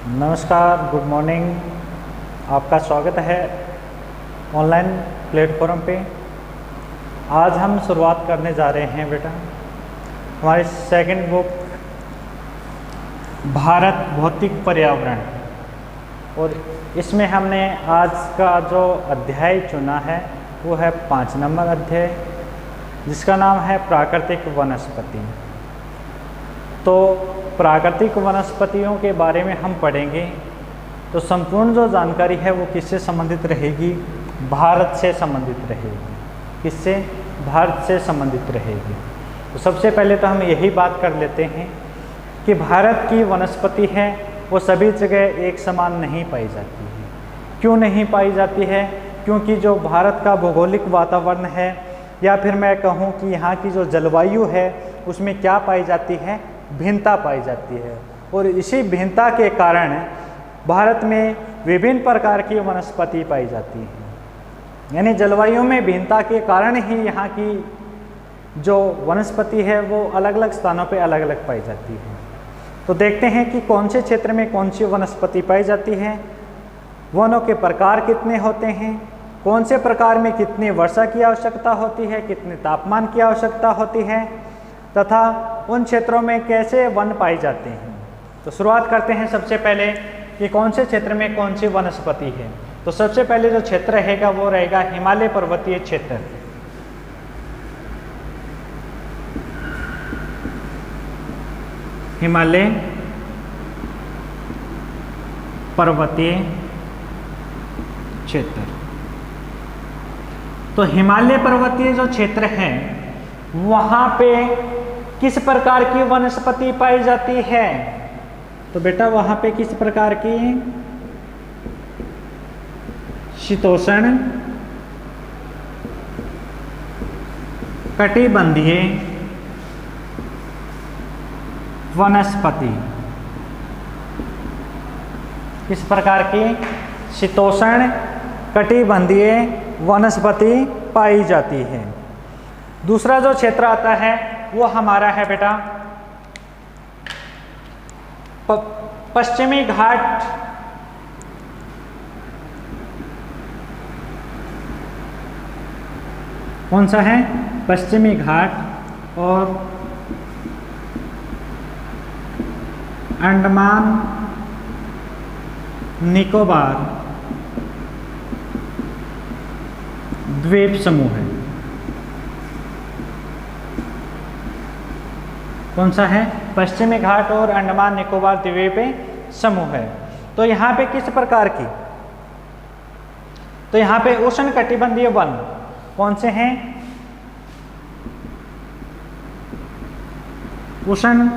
नमस्कार, good morning. आपका स्वागत है ऑनलाइन प्लेटफॉर्म पे। आज हम शुरुआत करने जा रहे हैं बेटा हमारी सेकंड बुक भारत भौतिक पर्यावरण, और इसमें हमने आज का जो अध्याय चुना है वो है 5 नंबर अध्याय, जिसका नाम है प्राकृतिक वनस्पति। तो प्राकृतिक वनस्पतियों के बारे में हम पढ़ेंगे। तो संपूर्ण जो जानकारी है वो किससे संबंधित रहेगी? भारत से संबंधित रहेगी। किससे? भारत से संबंधित रहेगी। तो सबसे पहले तो हम यही बात कर लेते हैं कि भारत की वनस्पति है वो सभी जगह एक समान नहीं पाई जाती है। क्यों नहीं पाई जाती है? क्योंकि जो भारत का भौगोलिक वातावरण है, या फिर मैं कहूँ कि यहाँ की जो जलवायु है उसमें क्या पाई जाती है? भिन्नता पाई जाती है। और इसी भिन्नता के कारण भारत में विभिन्न प्रकार की वनस्पति पाई जाती है। यानी जलवायु में भिन्नता के कारण ही यहाँ की जो वनस्पति है वो अलग अलग स्थानों पे अलग अलग पाई जाती है। तो देखते हैं कि कौन से क्षेत्र में कौन सी वनस्पति पाई जाती है, वनों के प्रकार कितने होते हैं, कौन से प्रकार में कितनी वर्षा की आवश्यकता होती है, कितने तापमान की आवश्यकता होती है, तथा उन क्षेत्रों में कैसे वन पाए जाते हैं। तो शुरुआत करते हैं सबसे पहले कि कौन से क्षेत्र में कौन सी वनस्पति है। तो सबसे पहले जो क्षेत्र रहेगा वो रहेगा हिमालय पर्वतीय क्षेत्र। हिमालय पर्वतीय क्षेत्र। तो हिमालय पर्वतीय जो क्षेत्र है वहां पे किस प्रकार की वनस्पति पाई जाती है? तो बेटा वहां पे किस प्रकार की? शीतोष्ण कटिबंधीय वनस्पति। किस प्रकार की? शीतोष्ण कटिबंधीय वनस्पति पाई जाती है। दूसरा जो क्षेत्र आता है वो हमारा है बेटा पश्चिमी घाट कौन सा है? पश्चिमी घाट और अंडमान निकोबार द्वीप समूह है। कौन सा है? पश्चिमी घाट और अंडमान निकोबार द्वीप समूह है। तो यहाँ पे किस प्रकार की? तो यहाँ पे उष्ण कटिबंधीय वन कौन से हैं? उष्ण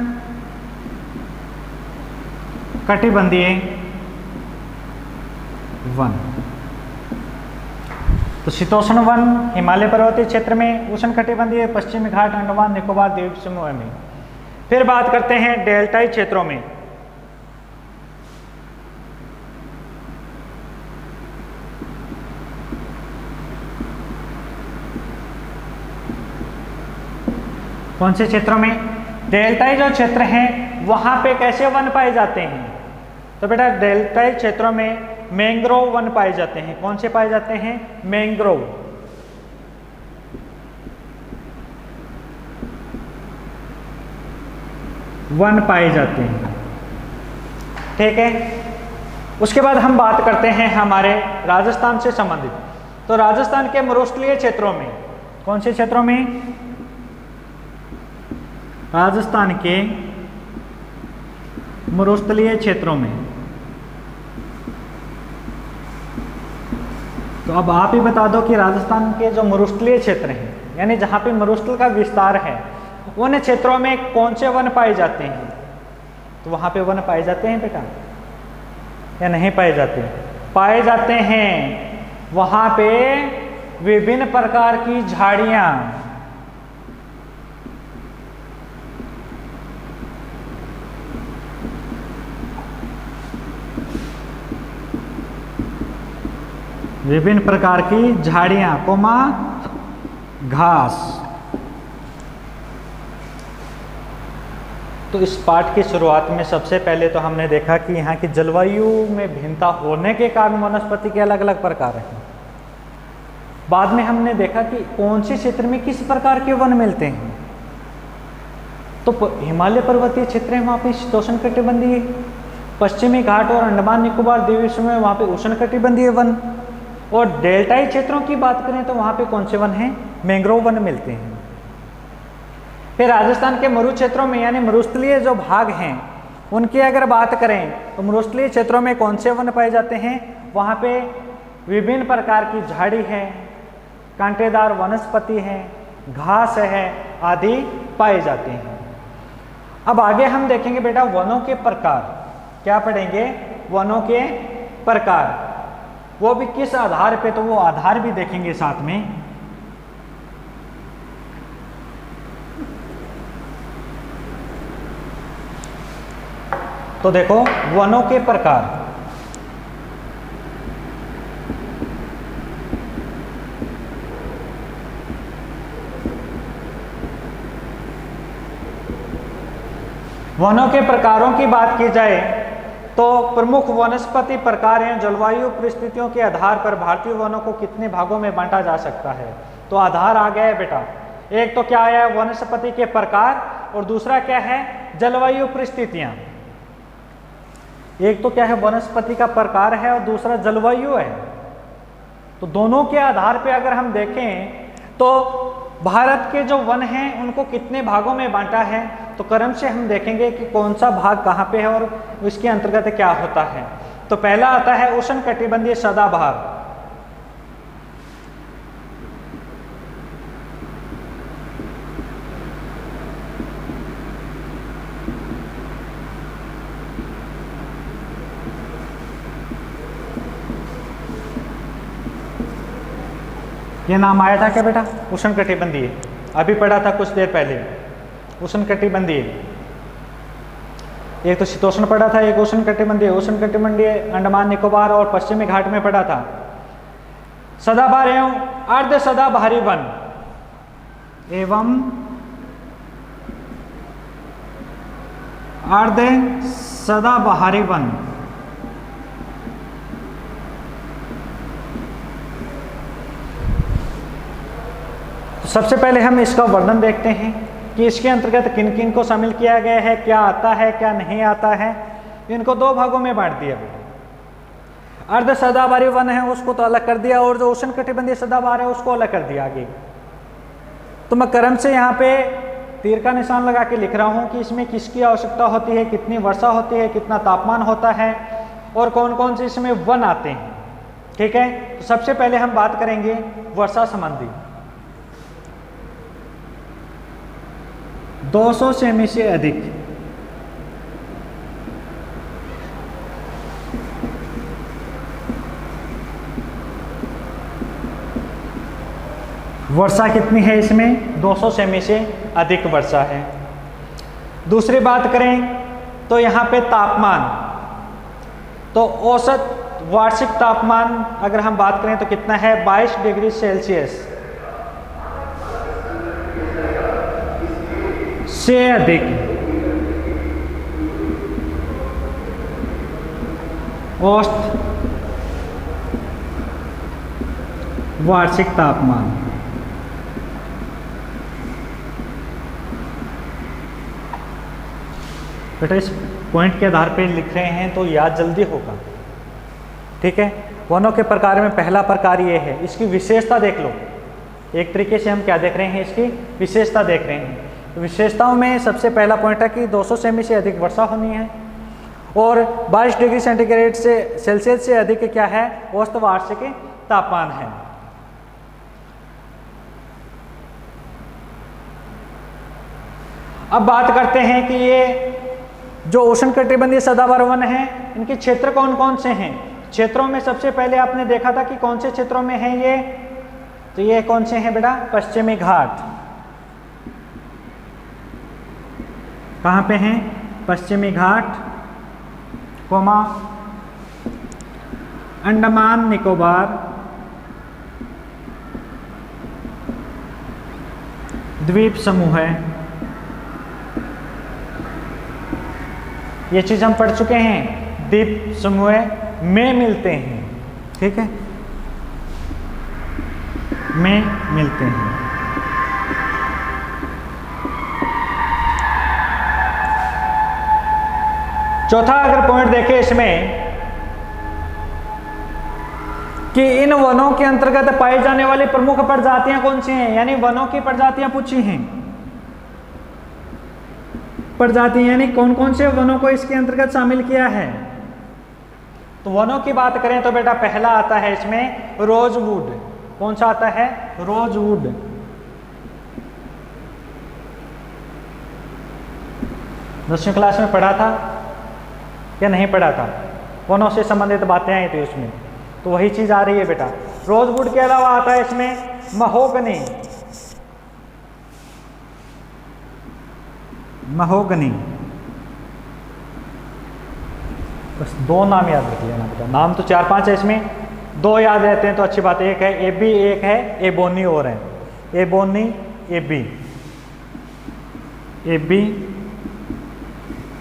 कटिबंधीय वन। तो शीतोष्ण वन हिमालय पर्वतीय क्षेत्र में, उष्ण कटिबंधीय पश्चिमी घाट अंडमान निकोबार द्वीप समूह में। फिर बात करते हैं डेल्टाई क्षेत्रों में। कौन से क्षेत्रों में? डेल्टाई जो क्षेत्र हैं वहां पे कैसे वन पाए जाते हैं? तो बेटा डेल्टाई क्षेत्रों में मैंग्रोव वन पाए जाते हैं। कौन से पाए जाते हैं? मैंग्रोव। वन पाए जाते हैं। ठीक है। उसके बाद हम बात करते हैं हमारे राजस्थान से संबंधित। तो राजस्थान के मरुस्थलीय क्षेत्रों में, कौन से क्षेत्रों में? राजस्थान के मरुस्थलीय क्षेत्रों में। तो अब आप ही बता दो कि राजस्थान के जो मरुस्थलीय क्षेत्र हैं, यानी जहां पे मरुस्थल का विस्तार है, उन क्षेत्रों में कौन से वन पाए जाते हैं? तो वहां पे वन पाए जाते हैं बेटा या नहीं पाए जाते? पाए जाते हैं। वहां पे विभिन्न प्रकार की झाड़ियां, विभिन्न प्रकार की झाड़ियां कोमा घास। तो इस पाठ की शुरुआत में सबसे पहले तो हमने देखा कि यहाँ की जलवायु में भिन्नता होने के कारण वनस्पति के अलग अलग प्रकार हैं। बाद में हमने देखा कि कौन से क्षेत्र में किस प्रकार के वन मिलते हैं। तो हिमालय पर्वतीय क्षेत्र है, वहाँ पे शीतोष्णकटिबंधीय, पश्चिमी घाट और अंडमान निकोबार द्वीप समूह में वहाँ पे उष्णकटिबंधीय वन, और डेल्टाई क्षेत्रों की बात करें तो वहाँ पे कौन से वन हैं, मैंग्रोव वन मिलते हैं। फिर राजस्थान के मरु क्षेत्रों में यानी मरुस्थलीय जो भाग हैं उनकी अगर बात करें तो मरुस्थलीय क्षेत्रों में कौन से वन पाए जाते हैं, वहाँ पे विभिन्न प्रकार की झाड़ी है, कांटेदार वनस्पति है, घास है आदि पाए जाते हैं। अब आगे हम देखेंगे बेटा वनों के प्रकार, क्या पढ़ेंगे, वनों के प्रकार, वो भी किस आधार पे, तो वो आधार भी देखेंगे साथ में। तो देखो वनों के प्रकार, वनों के प्रकारों की बात की जाए तो प्रमुख वनस्पति प्रकार हैं। जलवायु परिस्थितियों के आधार पर भारतीय वनों को कितने भागों में बांटा जा सकता है, तो आधार आ गया है बेटा। एक तो क्या है वनस्पति के प्रकार, और दूसरा क्या है जलवायु परिस्थितियां। एक तो क्या है वनस्पति का प्रकार है और दूसरा जलवायु है। तो दोनों के आधार पे अगर हम देखें तो भारत के जो वन हैं उनको कितने भागों में बांटा है, तो क्रम से हम देखेंगे कि कौन सा भाग कहाँ पे है और इसके अंतर्गत क्या होता है। तो पहला आता है उष्णकटिबंधीय सदाबहार। ये नाम आया था क्या बेटा, उष्णकटिबंधीय, अभी पढ़ा था कुछ देर पहले उष्णकटिबंधीय। एक तो शीतोष्ण पढ़ा था, एक उष्णकटिबंधीय। उष्णकटिबंधीय अंडमान निकोबार और पश्चिमी घाट में पढ़ा था। सदाबहार एवं अर्ध सदाबहारी वन एवं अर्ध सदाबहारी वन। सबसे पहले हम इसका वर्णन देखते हैं कि इसके अंतर्गत किन किन को शामिल किया गया है, क्या आता है क्या नहीं आता है। इनको दो भागों में बांट दिया। अर्ध सदाबहारी वन है उसको तो अलग कर दिया, और जो उष्णकटिबंधीय सदाबहार है उसको अलग कर दिया आगे। तो मैं क्रम से यहाँ पे तीर का निशान लगा के लिख रहा हूँ कि इसमें किसकी आवश्यकता होती है, कितनी वर्षा होती है, कितना तापमान होता है, और कौन कौन से इसमें वन आते हैं। ठीक है, तो सबसे पहले हम बात करेंगे वर्षा संबंधी। 200 सेमी से अधिक वर्षा कितनी है इसमें, 200 सेमी से अधिक वर्षा है। दूसरी बात करें तो यहाँ पे तापमान, तो औसत वार्षिक तापमान अगर हम बात करें तो कितना है, 22 डिग्री सेल्सियस से अधिक औसत वार्षिक तापमान। बेटा इस पॉइंट के आधार पे लिख रहे हैं तो याद जल्दी होगा। ठीक है, वनों के प्रकार में पहला प्रकार ये है, इसकी विशेषता देख लो। एक तरीके से हम क्या देख रहे हैं, इसकी विशेषता देख रहे हैं। विशेषताओं में सबसे पहला पॉइंट है कि 200 सेमी से अधिक वर्षा होनी है, और 22 डिग्री सेंटीग्रेड से सेल्सियस से अधिक क्या है, औसत वार्षिक तापमान है। अब बात करते हैं कि ये जो उष्णकटिबंधीय सदाबहार वन है इनके क्षेत्र कौन कौन से हैं। क्षेत्रों में सबसे पहले आपने देखा था कि कौन से क्षेत्रों में है ये, तो ये कौन से हैं बेटा, पश्चिमी घाट। कहाँ पे हैं, पश्चिमी घाट, कोमा अंडमान निकोबार द्वीप समूह है, ये चीज़ हम पढ़ चुके हैं, द्वीप समूह में मिलते हैं, ठीक है, में मिलते हैं। चौथा अगर पॉइंट देखें इसमें कि इन वनों के अंतर्गत पाई जाने वाली प्रमुख प्रजातियां कौन सी हैं, यानी वनों की प्रजातियां पूछी हैं। प्रजाति यानी कौन कौन से वनों को इसके अंतर्गत शामिल किया है। तो वनों की बात करें तो बेटा पहला आता है इसमें रोजवुड। कौन सा आता है? रोजवुड। दसवीं क्लास में पढ़ा था या नहीं पढ़ा था? वनों से संबंधित बातें आई थी उसमें, तो वही चीज आ रही है बेटा। रोजवुड के अलावा आता है इसमें महोगनी। महोगनी, बस दो नाम याद रख लेना बेटा। नाम तो 4-5 है इसमें, दो याद रहते हैं तो अच्छी बात है। एक है एबी, एक है एबोनी और है। एबोनी, एबी, एबी,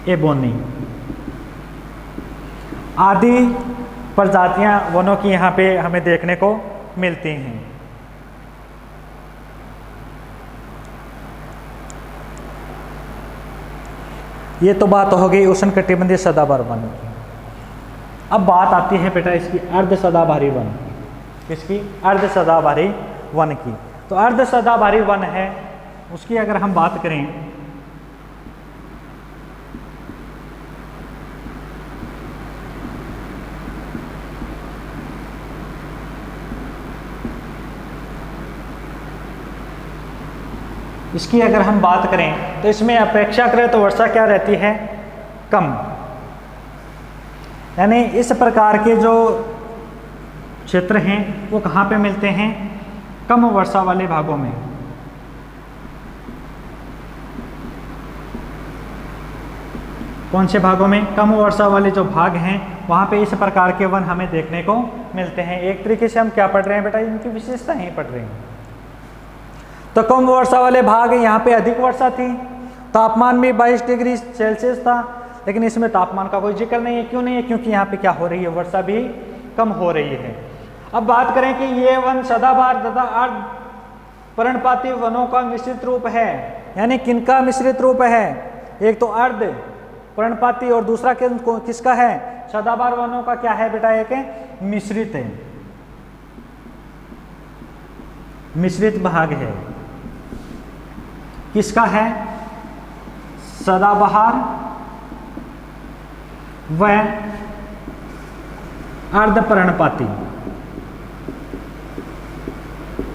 एबोनी आदि प्रजातियां वनों की यहाँ पे हमें देखने को मिलती हैं। ये तो बात हो गई उष्णकटिबंधीय सदाबहार वन की। अब बात आती है बेटा इसकी अर्ध सदाबहारी वन की। किसकी? अर्ध सदाबहारी वन की। तो अर्ध सदाबहारी वन है, उसकी अगर हम बात करें इसकी अगर हम बात करें तो इसमें अपेक्षाकृत वर्षा क्या रहती है? कम। यानी इस प्रकार के जो क्षेत्र हैं वो कहाँ पे मिलते हैं? कम वर्षा वाले भागों में। कौन से भागों में? कम वर्षा वाले जो भाग हैं वहाँ पे इस प्रकार के वन हमें देखने को मिलते हैं। एक तरीके से हम क्या पढ़ रहे हैं बेटा? इनकी विशेषता ही पढ़ रहे हैं। तो कम वर्षा वाले भाग यहाँ पे अधिक वर्षा थी, तापमान भी 22 डिग्री सेल्सियस था, लेकिन इसमें तापमान का कोई जिक्र नहीं है। क्यों नहीं है? क्योंकि यहाँ पे क्या हो रही है? वर्षा भी कम हो रही है। अब बात करें कि ये वन सदाबहार तथा अर्ध पर्णपाती वनों का मिश्रित रूप है। यानी किनका मिश्रित रूप है? एक तो अर्ध पर्णपाती और दूसरा किसका है? सदाबहार वनों का क्या है बेटा? एक मिश्रित है, मिश्रित भाग है। किसका है? सदाबहार व अर्धपर्णपाती।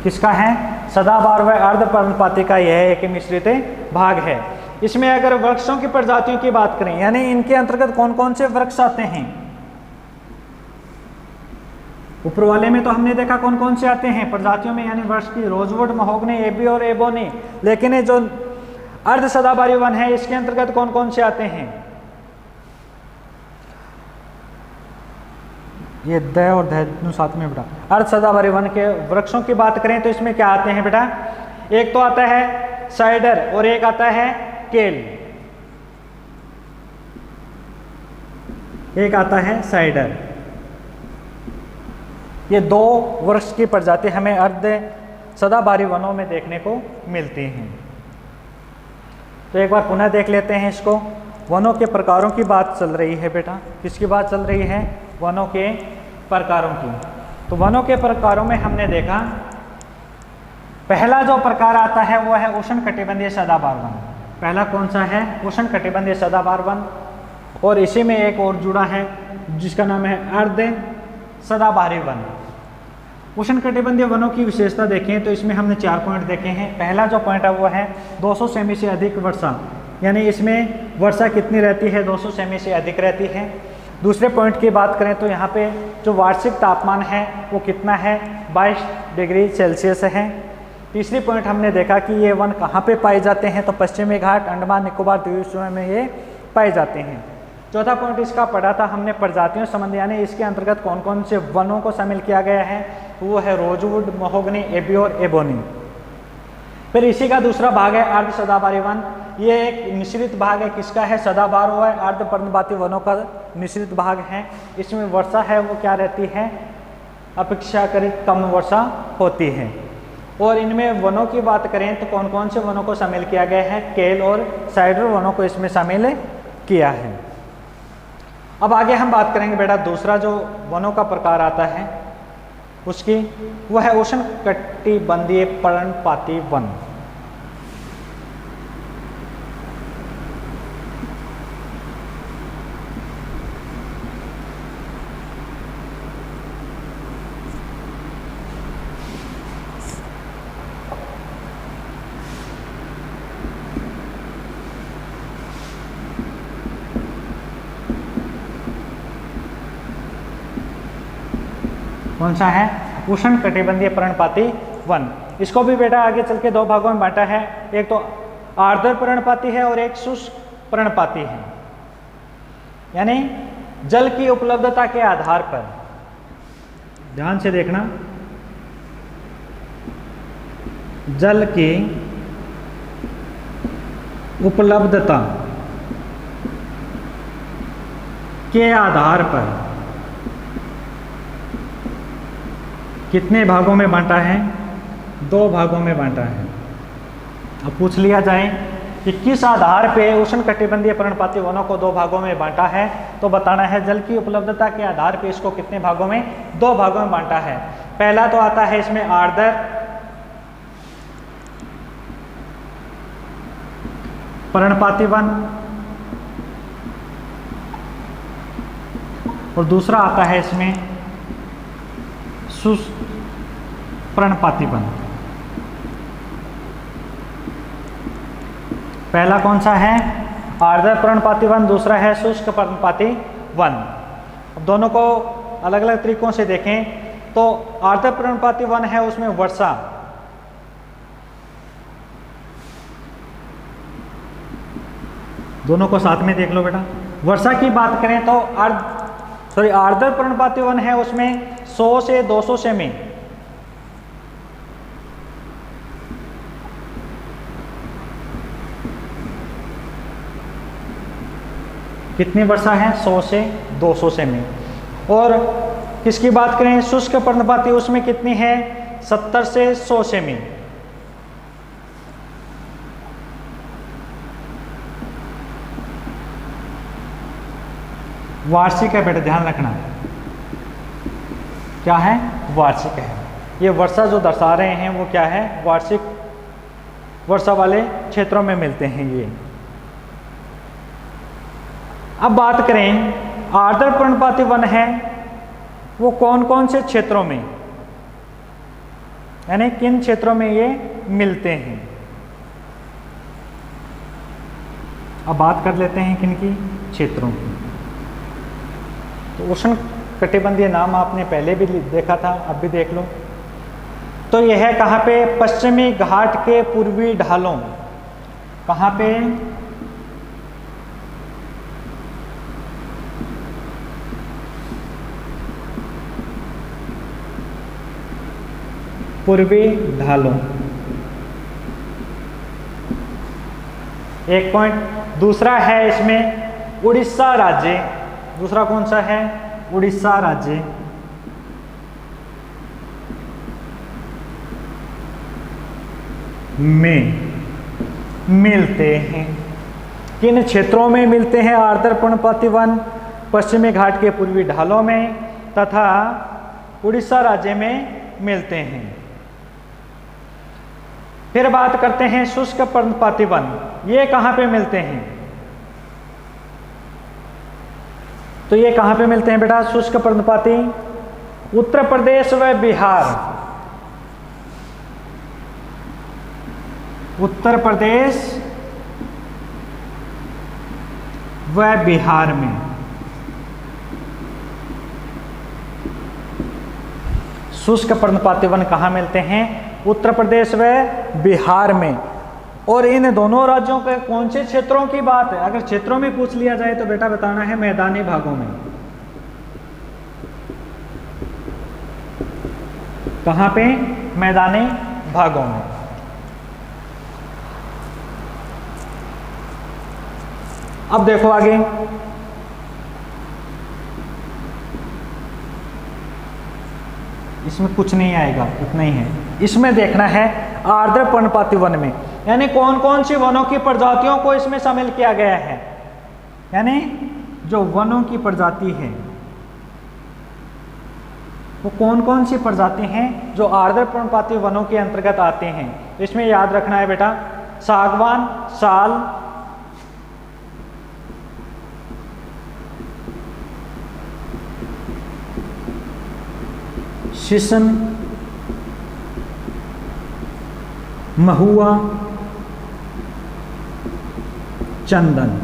किसका है? सदाबहार व अर्धपर्णपाती का यह एक मिश्रित भाग है। इसमें अगर वृक्षों की प्रजातियों की बात करें, यानी इनके अंतर्गत कौन कौन से वृक्ष आते हैं? ऊपर वाले में तो हमने देखा कौन कौन से आते हैं प्रजातियों में, यानी वृक्ष की रोजवुड, महोगनी, एबी और एबोनी। लेकिन ये जो अर्ध सदाबहारी वन है इसके अंतर्गत कौन कौन से आते हैं? ये द और ध साथ में बेटा। अर्ध सदाबहारी वन के वृक्षों की बात करें तो इसमें क्या आते हैं बेटा? एक तो आता है साइडर और एक आता है केल। एक आता है साइडर। ये दो वृक्ष की प्रजाति हमें अर्ध सदाबहारी वनों में देखने को मिलती हैं। तो एक बार पुनः देख लेते हैं इसको। वनों के प्रकारों की बात चल रही है बेटा। किसकी बात चल रही है? वनों के प्रकारों की। तो वनों के प्रकारों में हमने देखा पहला जो प्रकार आता है वो है उष्णकटिबंधीय सदाबहार वन। पहला कौन सा है? उष्णकटिबंधीय सदाबहार वन। और इसी में एक और जुड़ा है जिसका नाम है अर्ध सदाबहारी वन। उष्णकटिबंधीय वनों की विशेषता देखें तो इसमें हमने 4 पॉइंट देखे हैं। पहला जो पॉइंट है वो है 200 सेमी से अधिक वर्षा, यानी इसमें वर्षा कितनी रहती है? 200 सेमी से अधिक रहती है। दूसरे पॉइंट की बात करें तो यहाँ पे जो वार्षिक तापमान है वो कितना है? 22 डिग्री सेल्सियस है। तीसरी पॉइंट हमने देखा कि ये वन कहाँ पे पाए जाते हैं? तो पश्चिमी घाट, अंडमान निकोबार द्वीप समूह में ये पाए जाते हैं। चौथा पॉइंट इसका पढ़ा था हमने प्रजातियों संबंधी, यानी इसके अंतर्गत कौन कौन से वनों को शामिल किया गया है? वो है रोजवुड, महोगनी, एबी और एबोनी। फिर इसी का दूसरा भाग है अर्ध सदाबहारी वन। ये एक मिश्रित भाग है, किसका है? सदाबहार हुआ है, अर्ध पर्णपाती वनों का मिश्रित भाग है। इसमें वर्षा है वो क्या रहती है? अपेक्षाकृत कम वर्षा होती है। और इनमें वनों की बात करें तो कौन कौन से वनों को शामिल किया गया है? केल और साइडर वनों को इसमें शामिल किया है। अब आगे हम बात करेंगे बेटा दूसरा जो वनों का प्रकार आता है उसकी, वह है उष्णकटिबंधीय पर्णपाती वन। कौन सा है? उष्णकटिबंधीय पर्णपाती वन। इसको भी बेटा आगे चल के दो भागों में बांटा है, एक तो आर्द्र पर्णपाती है और एक शुष्क पर्णपाती है। यानी जल की उपलब्धता के आधार पर, ध्यान से देखना, जल की उपलब्धता के आधार पर कितने भागों में बांटा है? दो भागों में बांटा है। अब पूछ लिया जाए कि किस आधार पे उष्णकटिबंधीय पर्णपाती वनों को दो भागों में बांटा है, तो बताना है जल की उपलब्धता के आधार पे इसको कितने भागों में? दो भागों में बांटा है। पहला तो आता है इसमें आर्द्र पर्णपाती वन और दूसरा आता है इसमें शुष्क पर्णपाती वन। पहला कौन सा है? आर्द्र पर्णपाती वन, दूसरा है शुष्क पर्णपाती वन। अब दोनों को अलग अलग तरीकों से देखें तो आर्द्र पर्णपाती वन है उसमें वर्षा दोनों को साथ में देख लो बेटा। वर्षा की बात करें तो आर्द्र पर्णपाती वन है उसमें 100 से 200 सेमी कितनी वर्षा है? 100 से 200 सेमी। और किसकी बात करें? शुष्क पर्णपाती, उसमें कितनी है? 70 से 100 सेमी। वार्षिक है बेटा, ध्यान रखना। क्या है? वार्षिक है। ये वर्षा जो दर्शा रहे हैं वो क्या है? वार्षिक वर्षा वाले क्षेत्रों में मिलते हैं ये। अब बात करें आर्द्र पर्णपाती वन है वो कौन कौन से क्षेत्रों में, यानी किन क्षेत्रों में ये मिलते हैं। अब बात कर लेते हैं किन की? क्षेत्रों की। तो उष्ण कटिबंधीय नाम आपने पहले भी देखा था, अब भी देख लो। तो यह है कहाँ पे? पश्चिमी घाट के पूर्वी ढालों। कहाँ पे? पूर्वी ढालों। एक पॉइंट। दूसरा है इसमें उड़ीसा राज्य। दूसरा कौन सा है? उड़ीसा राज्य। में मिलते हैं। किन क्षेत्रों में मिलते हैं आर्द्र पर्णपाती वन? पश्चिमी घाट के पूर्वी ढालों में तथा उड़ीसा राज्य में मिलते हैं। फिर बात करते हैं शुष्क पर्णपाती वन। ये कहाँ पे मिलते हैं? तो ये कहाँ पे मिलते हैं बेटा शुष्क पर्णपाती? उत्तर प्रदेश व बिहार। उत्तर प्रदेश व बिहार में। शुष्क पर्णपाती वन कहाँ मिलते हैं? उत्तर प्रदेश व बिहार में। और इन दोनों राज्यों के कौन से क्षेत्रों की बात है? अगर क्षेत्रों में पूछ लिया जाए तो बेटा बताना है मैदानी भागों में। कहाँ पे? मैदानी भागों में। अब देखो आगे, इसमें कुछ नहीं आएगा, इतना ही है। इसमें देखना है आर्द्र पर्णपाती वन में, यानी कौन कौन सी वनों की प्रजातियों को इसमें शामिल किया गया है, यानी जो वनों की प्रजाति है वो कौन कौन सी प्रजाति हैं जो आर्द्र पर्णपाती वनों के अंतर्गत आते हैं। इसमें याद रखना है बेटा, सागवान, साल, शीशम, महुआ, चंदन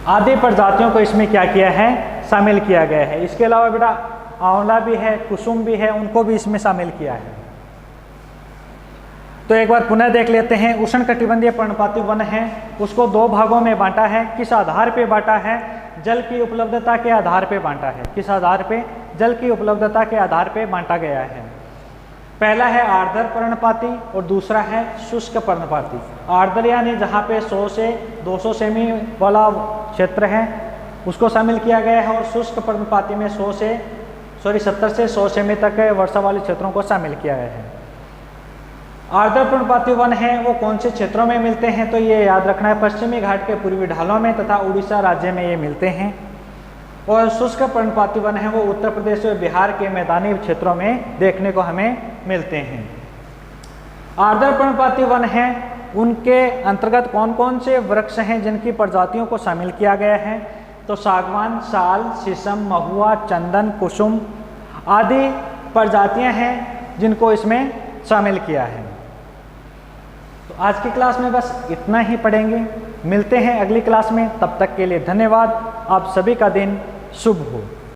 आदि प्रजातियों को इसमें क्या किया है, शामिल किया गया है। इसके अलावा बेटा आंवला भी है, कुसुम भी है, उनको भी इसमें शामिल किया है। तो एक बार पुनः देख लेते हैं। उष्णकटिबंधीय पर्णपाती वन है, उसको दो भागों में बांटा है। किस आधार पे बांटा है, जल की उपलब्धता के आधार पे बांटा है। किस आधार पे, जल की उपलब्धता के आधार पे बांटा गया है। पहला है आर्द्र पर्णपाती और दूसरा है शुष्क पर्णपाती। आर्द्र यानी जहाँ पे 100 से 200 सेमी वाला क्षेत्र है उसको शामिल किया गया है, और शुष्क पर्णपाती में 70 से 100 सेमी तक वर्षा वाले क्षेत्रों को शामिल किया गया है। आर्द्र पर्णपाती वन है वो कौन से क्षेत्रों में मिलते हैं, तो ये याद रखना है, पश्चिमी घाट के पूर्वी ढालों में तथा उड़ीसा राज्य में ये मिलते हैं। और शुष्क पर्णपाती वन है वो उत्तर प्रदेश और बिहार के मैदानी क्षेत्रों में देखने को हमें मिलते हैं। आर्द्र पर्णपाती वन है उनके अंतर्गत कौन कौन से वृक्ष हैं जिनकी प्रजातियों को शामिल किया गया है, तो सागवान, साल, शीशम, महुआ, चंदन, कुसुम आदि प्रजातियां हैं जिनको इसमें शामिल किया है। तो आज की क्लास में बस इतना ही पढ़ेंगे, मिलते हैं अगली क्लास में। तब तक के लिए धन्यवाद। आप सभी का दिन शुभ हो।